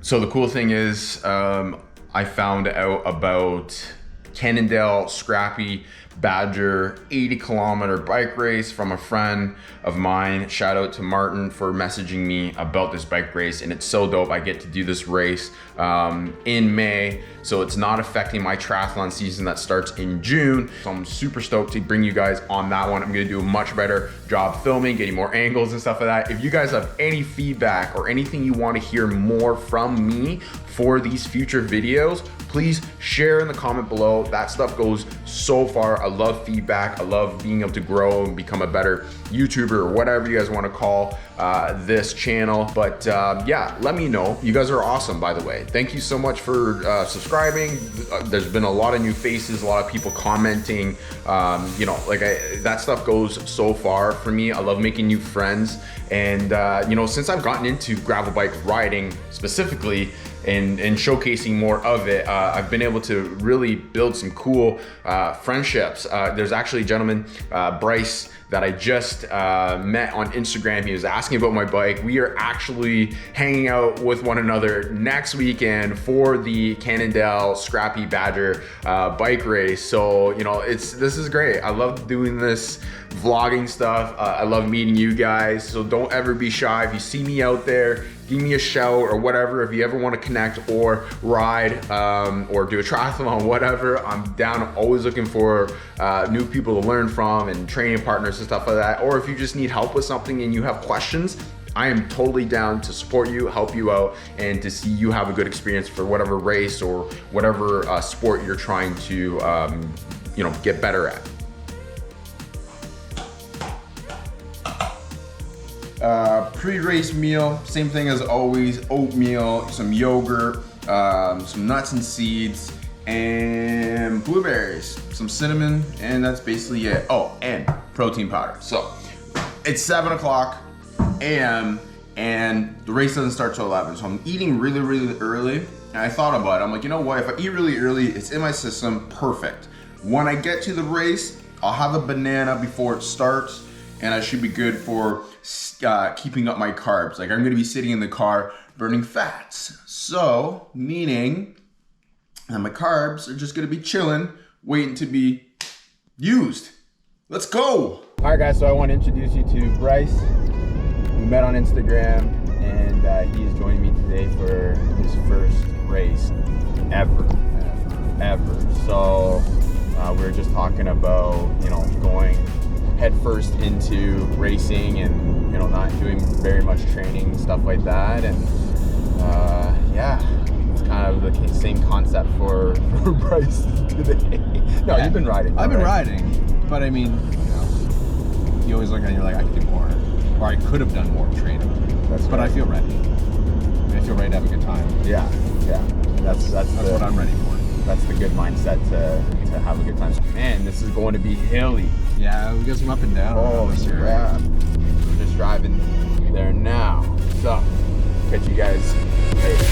So the cool thing is, I found out about Cannondale Scrappy Badger 80-kilometer bike race from a friend of mine. Shout out to Martin for messaging me about this bike race, and it's so dope. I get to do this race in May, so it's not affecting my triathlon season that starts in June. So I'm super stoked to bring you guys on that one. I'm gonna do a much better job filming, getting more angles and stuff like that. If you guys have any feedback or anything you want to hear more from me for these future videos, please share in the comment below. That stuff goes so far. I love feedback. I love being able to grow and become a better YouTuber or whatever you guys want to call this channel. But yeah, let me know. You guys are awesome, by the way. Thank you so much for subscribing. There's been a lot of new faces, a lot of people commenting. You know, like that stuff goes so far for me. I love making new friends. And you know, since I've gotten into gravel bike riding specifically, and showcasing more of it, I've been able to really build some cool friendships. There's actually a gentleman, Bryce, that I just met on Instagram. He was asking about my bike. We are actually hanging out with one another next weekend for the Cannondale Scrappy Badger bike race. So, you know, this is great. I love doing this vlogging stuff. I love meeting you guys. So don't ever be shy. If you see me out there, give me a shout or whatever. If you ever want to connect or ride or do a triathlon, whatever, I'm down. I'm always looking for new people to learn from and training partners and stuff like that. Or if you just need help with something and you have questions, I am totally down to support you, help you out, and to see you have a good experience for whatever race or whatever sport you're trying to you know, get better at. Pre-race meal, same thing as always: oatmeal, some yogurt, some nuts and seeds, and blueberries, some cinnamon, and that's basically it. Oh, and protein powder. So it's 7 o'clock a.m. and the race doesn't start till 11, so I'm eating really, really early. And I thought about it. I'm like, you know what? If I eat really early, it's in my system, perfect. When I get to the race, I'll have a banana before it starts, and I should be good for keeping up my carbs. Like, I'm gonna be sitting in the car burning fats. So, meaning that my carbs are just gonna be chilling, waiting to be used. Let's go. All right, guys, so I want to introduce you to Bryce. We met on Instagram, and he's joining me today for his first race ever. So, we were just talking about, you know, going head first into racing and, you know, not doing very much training, stuff like that. And yeah, it's kind of the same concept for Bryce today. No, yeah. You've been riding. I've been riding, but I mean, you know, you always look at it and you're like, I could do more, or I could have done more training. But right. I feel ready. I feel ready to have a good time. Yeah. That's what I'm ready for. That's the good mindset to have a good time. Man, this is going to be hilly. Yeah, we got some up and down. Oh, yeah. We're just driving there now. So, catch you guys later.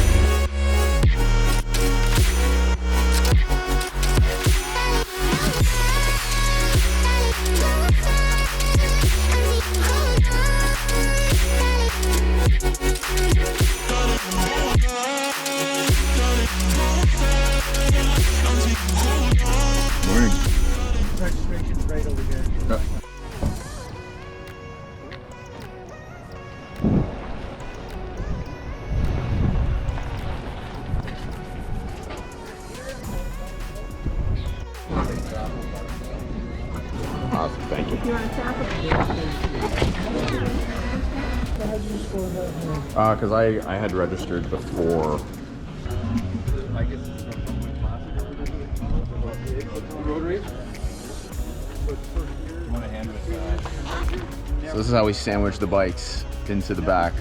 Right over here. Awesome, thank you. Because I had registered before. So this is how we sandwich the bikes into the back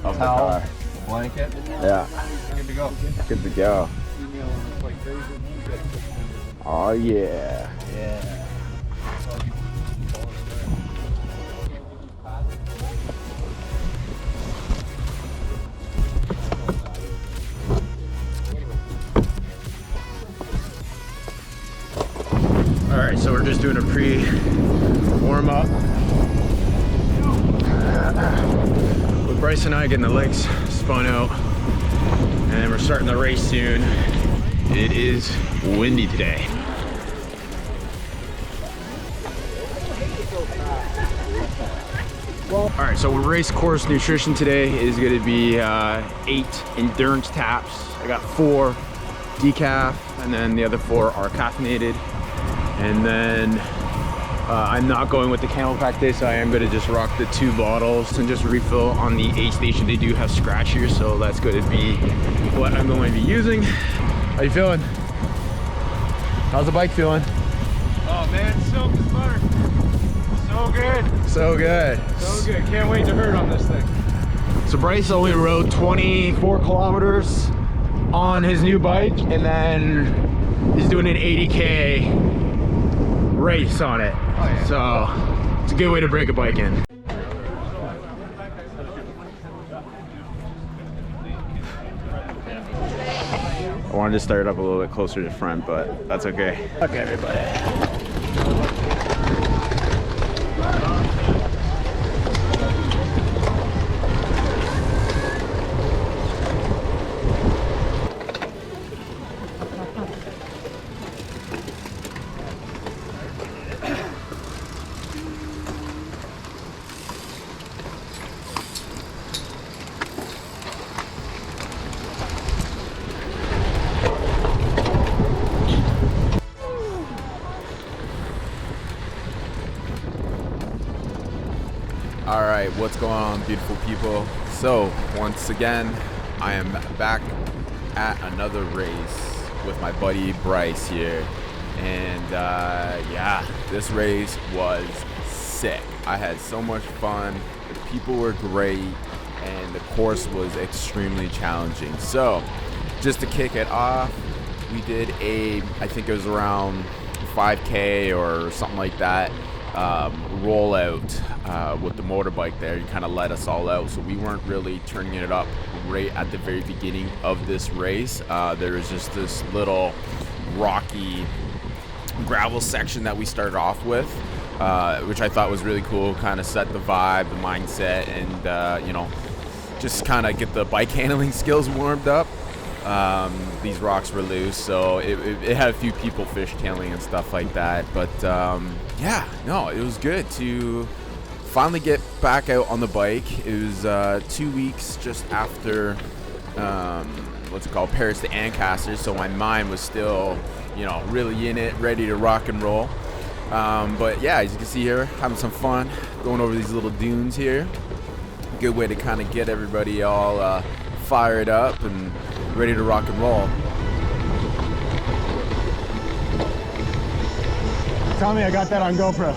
of the car. Blanket. Yeah. Good to go. Good to go. Oh yeah. Yeah. All right, so we're just doing a pre-warm-up with Bryce and I getting the legs spun out. and we're starting the race soon. It is windy today. All right, so race course nutrition today is going to be 8 endurance taps. I got 4 decaf, and then the other 4 are caffeinated. And then I'm not going with the camel pack today, so I am going to just rock the 2 bottles and just refill on the aid station. They do have scratch here, so that's going to be what I'm going to be using. How you feeling? How's the bike feeling? Oh man, so butter. So good. So good. So good. Can't wait to hurt on this thing. So Bryce only rode 24 kilometers on his new bike, and then he's doing an 80K race on it. Oh, yeah. So it's a good way to break a bike in. I wanted to start it up a little bit closer to the front, but that's okay. Okay, everybody. All right, what's going on, beautiful people? So once again, I am back at another race with my buddy Bryce here, and yeah, this race was sick. I had so much fun. The people were great, and the course was extremely challenging. So just to kick it off, we did I think it was around 5K or something like that, rollout with the motorbike there. You kind of let us all out, so we weren't really turning it up right at the very beginning of this race. There was just this little rocky gravel section that we started off with, which I thought was really cool. Kind of set the vibe, the mindset, and you know, just kind of get the bike handling skills warmed up. These rocks were loose, so it had a few people fishtailing and stuff like that, but yeah, no, it was good to finally get back out on the bike. It was 2 weeks just after what's it called, Paris to Ancaster, so my mind was still, you know, really in it, ready to rock and roll. But yeah, as you can see here, having some fun going over these little dunes here. Good way to kind of get everybody all fired up and ready to rock and roll. Tell me I got that on GoPro.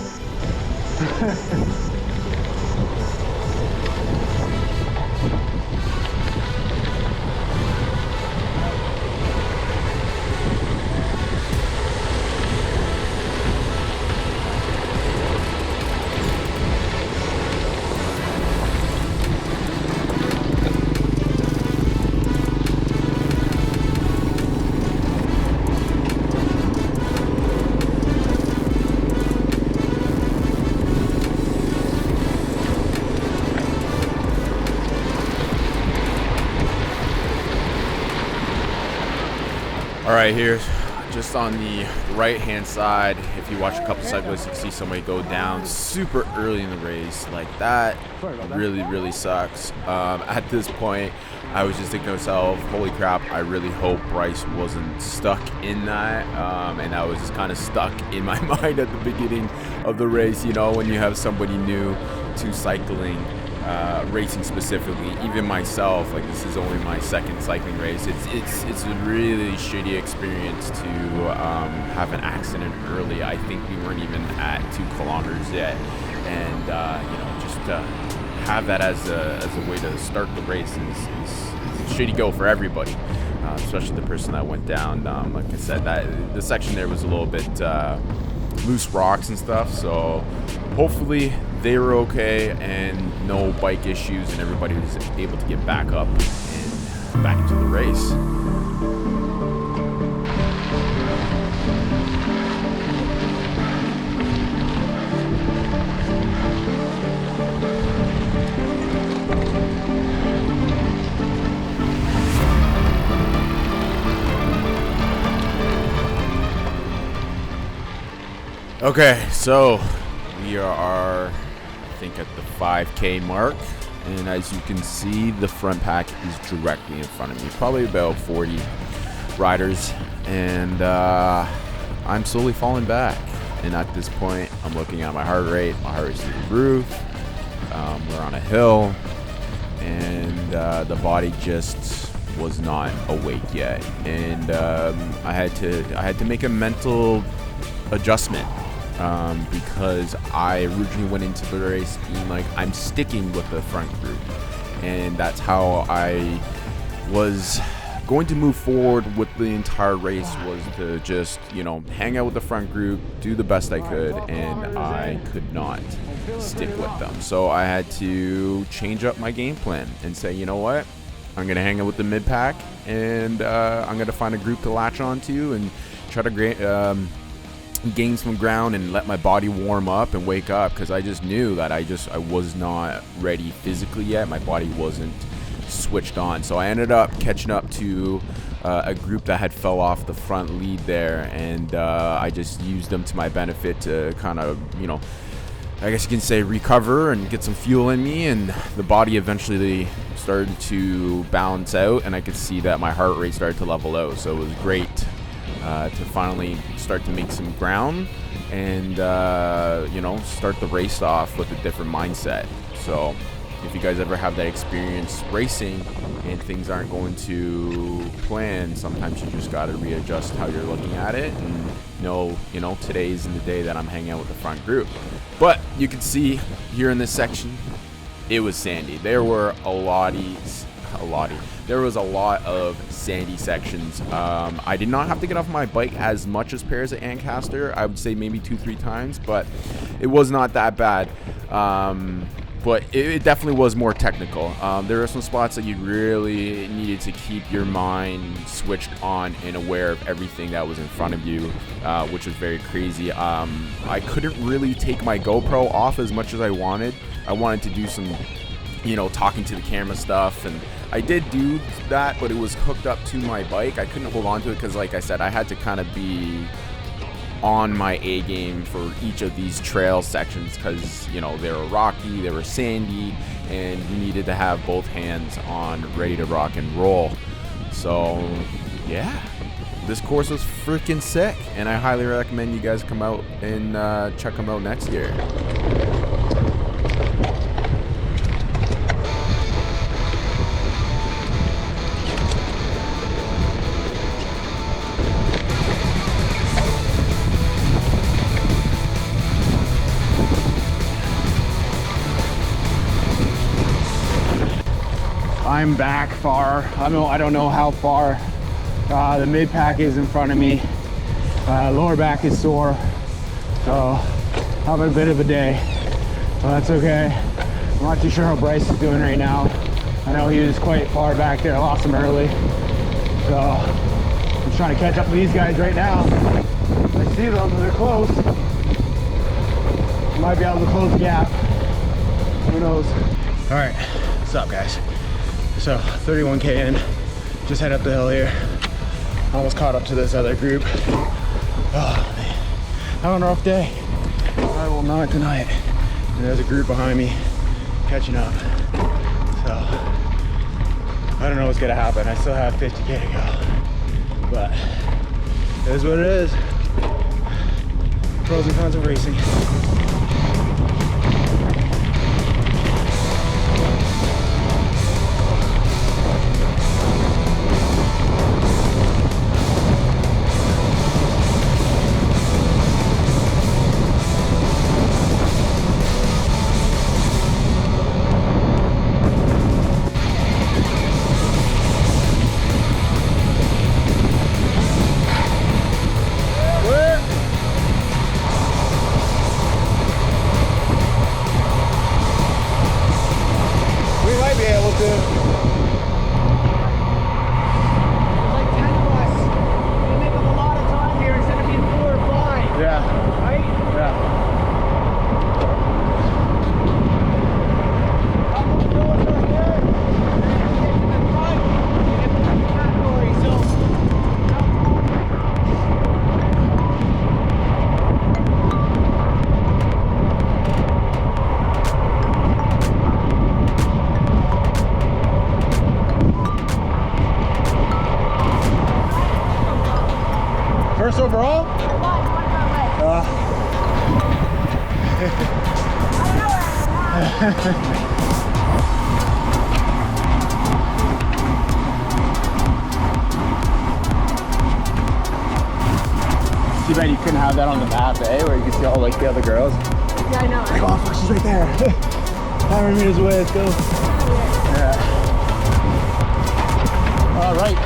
All right, here's just on the right hand side. If you watch a couple cyclists, you can see somebody go down super early in the race. Like that really sucks. At this point, I was just thinking to myself, holy crap, I really hope Bryce wasn't stuck in that. And I was just kind of stuck in my mind at the beginning of the race, you know, when you have somebody new to cycling, racing specifically. Even myself, like, this is only my second cycling race. It's a really shitty experience to have an accident early. I think we weren't even at 2 kilometers yet, and you know, just have that as a way to start the race is a shitty go for everybody, especially the person that went down. Like I said, that the section there was a little bit loose rocks and stuff, so hopefully they were okay and no bike issues, and everybody was able to get back up and back into the race. Okay, so we are, I think, at the 5K mark, and as you can see, the front pack is directly in front of me, probably about 40 riders, and I'm slowly falling back. And at this point, I'm looking at my heart rate. My heart rate's through the roof. We're on a hill, and the body just was not awake yet, and I had to make a mental adjustment. Because I originally went into the race being like, I'm sticking with the front group, and that's how I was going to move forward with the entire race, was to just, you know, hang out with the front group, do the best I could, and I could not stick with them. So I had to change up my game plan and say, you know what, I'm going to hang out with the mid pack, and I'm going to find a group to latch onto and try to gain some ground and let my body warm up and wake up, because I just knew that I was not ready physically yet. My body wasn't switched on. So I ended up catching up to a group that had fell off the front lead there, and I just used them to my benefit to kind of, you know, I guess you can say, recover and get some fuel in me, and the body eventually started to balance out, and I could see that my heart rate started to level out. So it was great to finally start to make some ground and you know, start the race off with a different mindset. So if you guys ever have that experience racing and things aren't going to plan, sometimes you just got to readjust how you're looking at it, and know, you know, today isn't the day that I'm hanging out with the front group. But you can see here in this section, it was sandy. There were there was a lot of sandy sections. I did not have to get off my bike as much as Paris at Ancaster. I would say maybe 2-3 times, but it was not that bad. But it definitely was more technical. There were some spots that you really needed to keep your mind switched on and aware of everything that was in front of you, which was very crazy. I couldn't really take my GoPro off as much as I wanted. I wanted to do some, you know, talking to the camera stuff, and I did do that, but it was hooked up to my bike. I couldn't hold on to it because, like I said, I had to kind of be on my A game for each of these trail sections, because, you know, they were rocky, they were sandy, and you needed to have both hands on, ready to rock and roll. So yeah, this course was freaking sick, and I highly recommend you guys come out and check them out next year. I'm back far. I don't know how far. The mid pack is in front of me. Lower back is sore, so having a bit of a day, but that's okay. I'm not too sure how Bryce is doing right now. I know he was quite far back there. I lost him early, so I'm trying to catch up with these guys right now. I see them, they're close. Might be able to close the gap. Who knows? All right, what's up, guys? So 31K in, just head up the hill here. Almost caught up to this other group. Oh man, having a rough day. I will not tonight. And there's a group behind me catching up. So I don't know what's gonna happen. I still have 50K to go, but it is what it is. Pros and cons of racing. Too bad you couldn't have that on the map, eh? Where you can see all like the other girls. Yeah, I know. Like, oh fuck, she's right there. 500 meters away, let's go. Yeah. Right.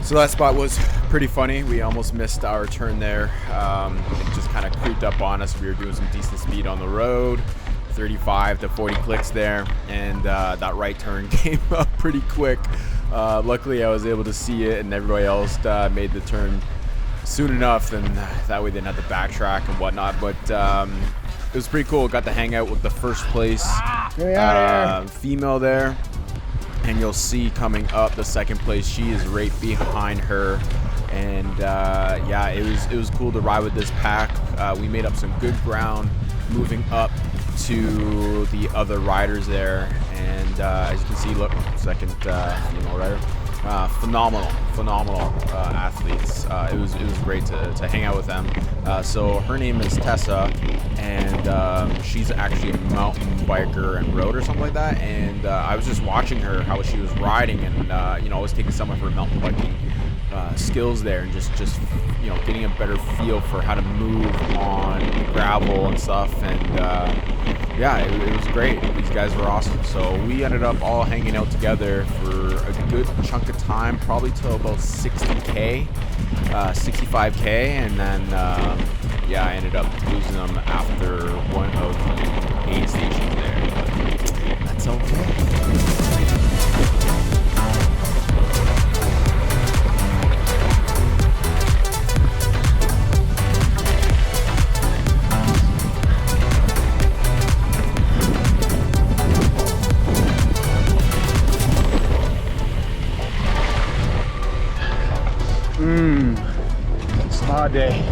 So that spot was pretty funny. We almost missed our turn there. It just kind of creeped up on us. We were doing some decent speed on the road, 35 to 40 clicks there, and that right turn came up pretty quick. Luckily, I was able to see it, and everybody else made the turn soon enough, and that way they didn't have to backtrack and whatnot. But it was pretty cool. Got to hang out with the first place female there. And you'll see coming up the second place, she is right behind her. And yeah, it was cool to ride with this pack. We made up some good ground moving up to the other riders there. And as you can see, look, second female rider. Phenomenal athletes. It was great to hang out with them. So her name is Tessa, and she's actually a mountain biker and road or something like that. And I was just watching her, how she was riding, and I was taking some of her mountain biking skills there, and just getting a better feel for how to move on gravel and stuff. And yeah, it was great. These guys were awesome. So we ended up all hanging out together for a good chunk of time, probably till about 60K, 65K, and then yeah, I ended up losing them after one of the aid stations there. But that's okay. Spa day.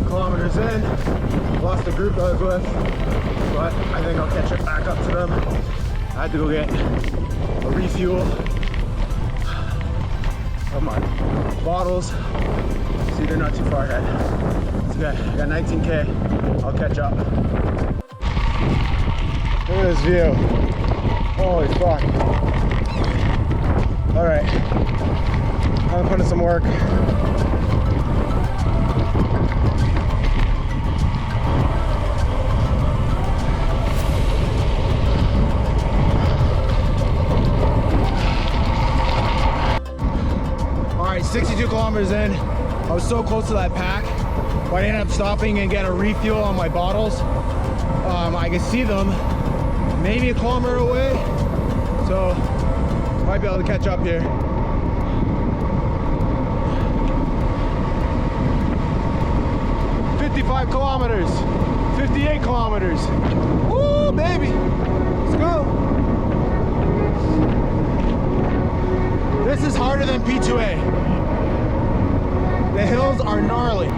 Kilometers in, lost the group I was with, but I think I'll catch it back up to them. I had to go get a refuel of my bottles. See, they're not too far ahead. It's okay, I got 19K, I'll catch up. this view. Holy fuck. All right, I'm putting some work. All right, 62 kilometers in. I was so close to that pack, but I ended up stopping and getting a refuel on my bottles. I can see them maybe a kilometer away, so might be able to catch up here. "55 kilometers, 58 kilometers. Woo, baby, let's go. This is harder than P2A. The hills are gnarly.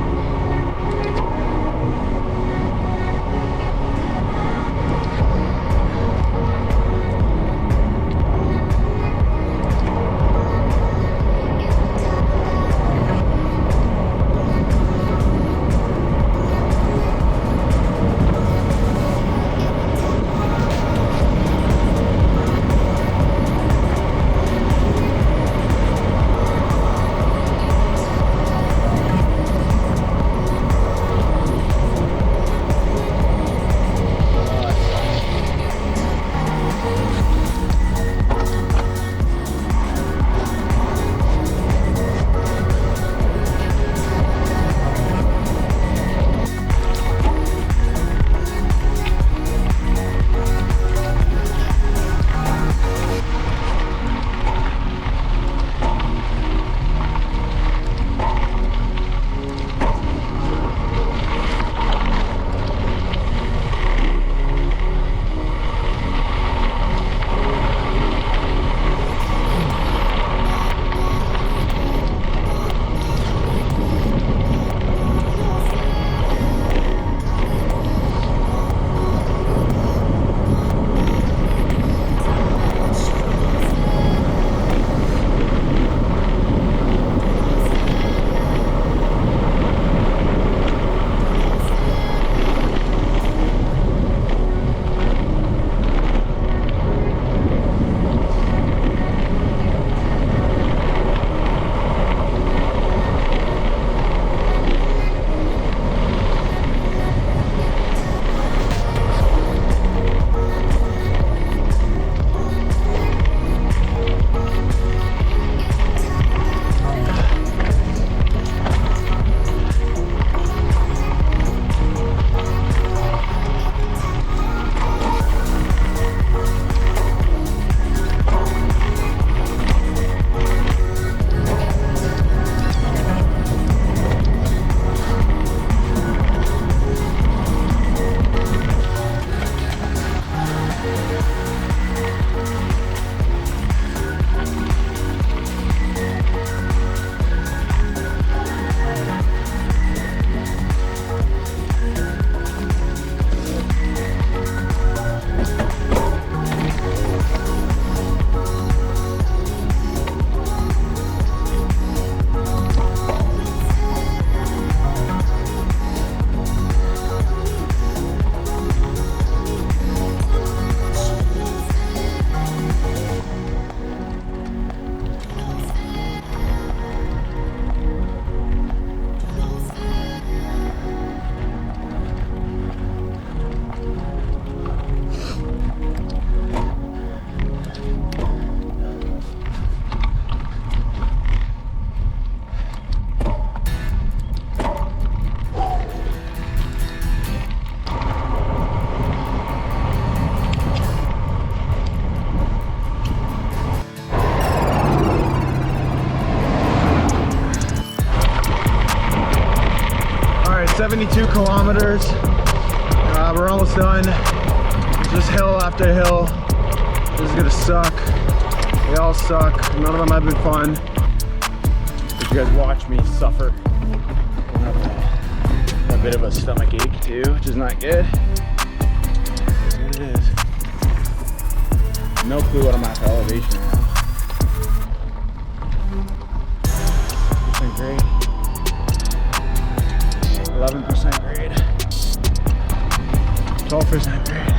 All right, 72 kilometers. We're almost done. Just hill after hill. This is gonna suck. They all suck. None of them have been fun. If you guys watch me suffer. I have a bit of a stomach ache too, which is not good. That's what it is. No clue what I'm at for elevation now. 10% grade. 11% grade. 12% grade.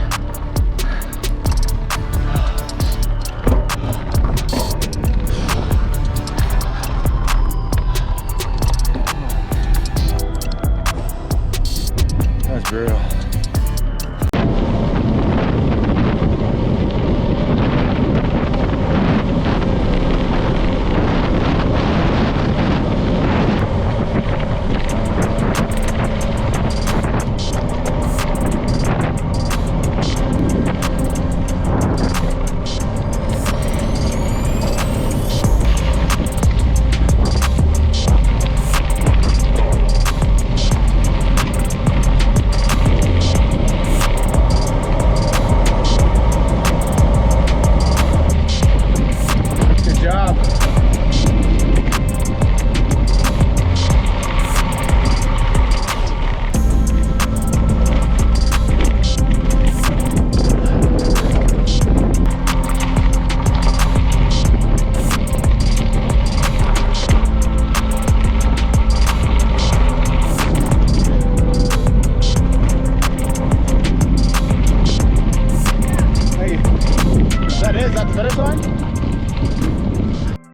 Finish line?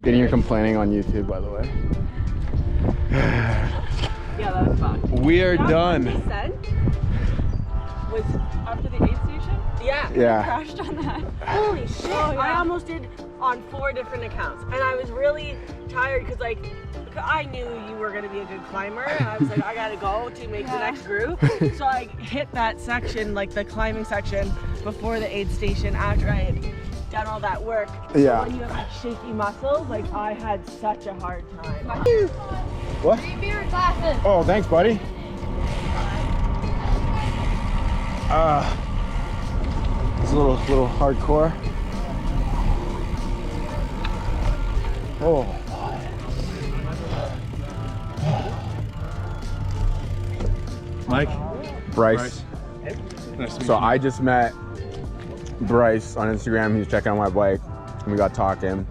Getting your complaining on YouTube, by the way. Yeah, that was fun. We are That done. 1% was after the aid station? Yeah. Yeah. Crashed on that. Holy shit. I almost did on 4 different accounts, and I was really tired because like I knew you were gonna be a good climber, and I was like, I gotta go to make the next group. So I hit that section, like the climbing section, before the aid station after I had done all that work. Yeah. So when you have like shaky muscles, like I had such a hard time. What? Oh, thanks, buddy. It's a little hardcore. Oh. Mike? Bryce. Nice to meet So you. I just met Bryce on Instagram. He was checking out my bike, and we got talking.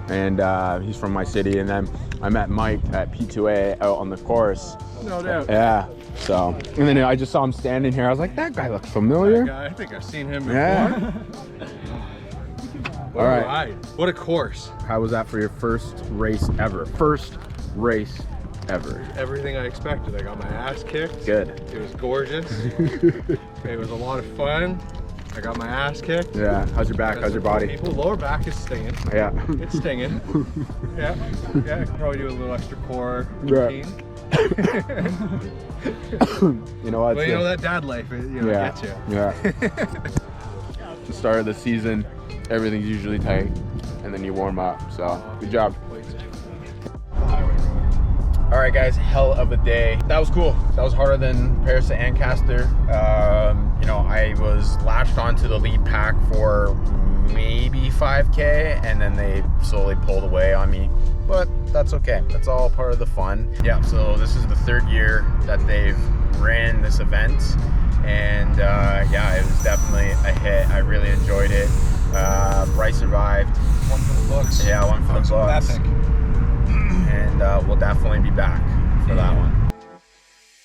And he's from my city. And then I met Mike at P2A out on the course. No doubt. Yeah. So, and then I just saw him standing here. I was like, that guy looks familiar. I think I've seen him before. Yeah. What All a right. ride. What a course. How was that for your first race ever? First race ever. Everything I expected. I got my ass kicked. Good. It was gorgeous. It was a lot of fun. I got my ass kicked. Yeah. How's your back? How's your body? People, lower back is stinging. Yeah. It's stinging. Yeah. Yeah, I could probably do a little extra core Right. routine. You know what? But you know that dad life, Yeah. gets you. Yeah. The start of the season, everything's usually tight, and then you warm up. So, good job. All right, guys, hell of a day. That was cool. That was harder than Paris to Ancaster. I was latched onto the lead pack for maybe 5K, and then they slowly pulled away on me. But that's okay. That's all part of the fun. Yeah, so this is the 3rd year that they've ran this event. And yeah, it was definitely a hit. I really enjoyed it. Bryce survived. One for the books. Yeah, one for the books. Epic. And we'll definitely be back for that one.